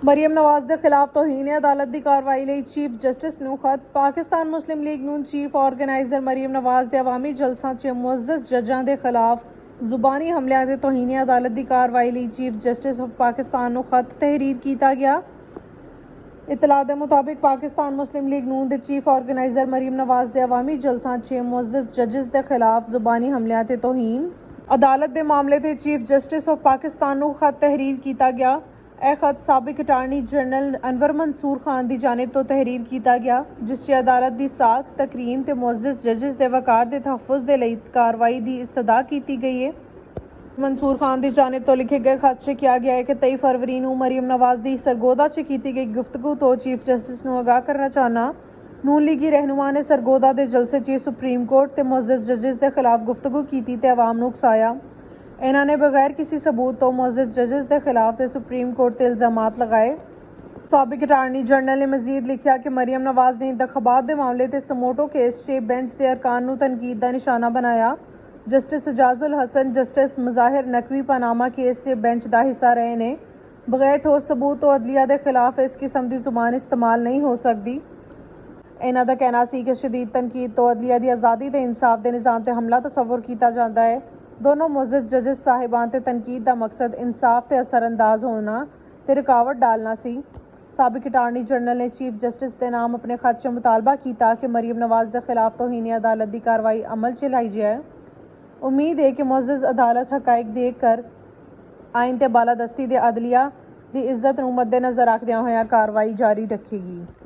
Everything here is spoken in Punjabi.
ਮਰੀਅਮ ਨਵਾਜ਼ ਦੇ ਖਿਲਾਫ ਤੋਹੀਨ ਅਦਾਲਤ ਦੀ ਕਾਰਵਾਈ ਲਈ ਚੀਫ ਜਸਟਿਸ ਨੂੰ ਖਤ। ਪਾਕਿਸਤਾਨ ਮੁਸਲਿਮ ਲੀਗ ਨੂੰ ਚੀਫ ਆਰਗੇਨਾਈਜ਼ਰ ਮਰੀਅਮ ਨਵਾਜ਼ ਦੇ ਅਵਾਮੀ ਜਲਸਾ 'ਚ ਮੁਅੱਜ਼ਜ਼ ਜੱਜਾਂ ਦੇ ਖਿਲਾਫ ਜ਼ੁਬਾਨੀ ਹਮਲਿਆਂ ਤੇ ਤੋਹੀਨ ਅਦਾਲਤ ਦੀ ਕਾਰਵਾਈ ਲਈ ਚੀਫ ਜਸਟਿਸ ਆਫ ਪਾਕਿਸਤਾਨ ਨੂੰ ਖਤ ਤਹਿਰੀਰ ਕੀਤਾ ਗਿਆ। ਇਤਲਾਹ ਦੇ ਮੁਤਾबिक ਪਾਕਿਸਤਾਨ ਮੁਸਲਿਮ ਲੀਗ ਨੂੰ ਦੇ ਚੀਫ ਆਰਗੇਨਾਈਜ਼ਰ ਮਰੀਅਮ ਨਵਾਜ਼ ਦੇ ਅਵਾਮੀ ਜਲਸਾ 'ਚ ਮੁਅੱਜ਼ਜ਼ ਜੱਜਸ ਦੇ ਖਿਲਾਫ ਜ਼ੁਬਾਨੀ ਹਮਲਿਆਂ ਤੇ ਤੋਹੀਨ ਅਦਾਲਤ ਦੇ ਮਾਮਲੇ ਤੇ ਚੀਫ ਜਸਟਿਸ ਆਫ ਪਾਕਿਸਤਾਨ ਨੂੰ ਖਤ ਤਹਿਰੀਰ ਕੀਤਾ ਗਿਆ। ਇਹ ਖਤ ਸਾਬਿਕ ਅਟਾਰਨੀ ਜਨਰਲ ਅਨਵਰ ਮਨਸੂਰ ਖਾਨ ਦੀ ਜਾनिब ਤੋਂ ਤਹਿਰੀਰ ਕੀਤਾ ਗਿਆ, ਜਿਸ 'ਚ ਅਦਾਲਤ ਦੀ ਸਾਖ, ਤਕਰੀਮ ਤੇ ਮੁਅੱਜ਼ਜ਼ ਜੱਜਸ ਦੇ ਵਕਾਰ ਦੇ ਤਹੱਫੁਜ਼ ਦੇ ਲਈ ਕਾਰਵਾਈ ਦੀ ਇਸਤਦਾ ਕੀਤੀ ਗਈ ਹੈ। ਮਨਸੂਰ ਖਾਨ ਦੀ ਜਾनिब ਤੋਂ ਲਿਖੇ ਗਏ ਖਤ 'ਚ ਕਿਹਾ ਗਿਆ ਹੈ ਕਿ 23 ਫਰਵਰੀ ਨੂੰ ਮਰੀਅਮ ਨਵਾਜ਼ ਦੀ ਸਰਗੋਦਾ 'ਚ ਕੀਤੀ ਗਈ ਗੁਫ਼ਤਗੂ ਤੋਂ ਚੀਫ ਜਸਟਿਸ ਨੂੰ ਆਗਾਹ ਕਰਨਾ ਚਾਹਨਾ। ਨੂਨ ਲੀਗੀ ਰਹਿਨੁਮਾ ਨੇ ਸਰਗੋਦਾ ਦੇ ਜਲਸੇ 'ਚ ਸੁਪਰੀਮ ਕੋਰਟ ਤੇ ਮੁਅੱਜ਼ਜ਼ ਜੱਜਸ ਦੇ ਖਿਲਾਫ ਗੁਫ਼ਤਗੂ ਕੀਤੀ ਤੇ ਆਵਾਮ ਨੂੰ ਉਕਸਾਇਆ। ਇਹਨਾਂ ਨੇ ਬਗੈਰ ਕਿਸੇ ਸਬੂਤ ਤੋਂ ਮੁਅੱਜ਼ਜ਼ ਜੱਜਸ ਦੇ ਖਿਲਾਫ ਤੇ ਸੁਪਰੀਮ ਕੋਰਟ ਤੇ ਇਲਜ਼ਾਮਾਤ ਲਗਾਏ। ਸਾਬਿਕ ਅਟਾਰਨੀ ਜਨਰਲ ਨੇ ਮਜ਼ੀਦ ਲਿਖਿਆ ਕਿ ਮਰੀਅਮ ਨਵਾਜ਼ ਨੇ ਇੰਤਖਾਬਾਤ ਦੇ ਮਾਮਲੇ ਤੇ ਸਮੋਟੋ ਕੇਸ 'ਚ ਬੈਂਚ ਦੇ ਅਰਕਾਨ ਨੂੰ ਤਨਕੀਦ ਦਾ ਨਿਸ਼ਾਨਾ ਬਣਾਇਆ। Justice Ijazul Hasan, justice Mazahir Naqvi Panama case से बेंच का हिस्सा रहे ने। बगैर ठोस सबूत तो अदलिया के खिलाफ इस किस्म की जुबान इस्तेमाल नहीं हो सकती। इन्हां दा कहना सी कि शदीद तनकीद तो अदलिया की आज़ादी ते इंसाफ के निज़ाम ते हमला तसव्वुर किया जाता है। दोनों मुअज़्ज़ज़ जजेस साहिबान ते तनकीद का मकसद इंसाफ ते असरअंदाज होना ते रुकावट डालना सी। साबिक अटारनी जनरल ने चीफ जस्टिस के नाम अपने खत च मुतालबा किया कि मरीयम नवाज के खिलाफ तौहीन अदालत की कार्रवाई अमल च लाई जाए। उम्मीद है कि मुअज़्ज़ज़ अदालत हकाइक देख कर आइन ते बालादस्ती दे अदलिया की इज्जत नूं मद्देनज़र रखदियां होया कार्रवाई जारी रखेगी।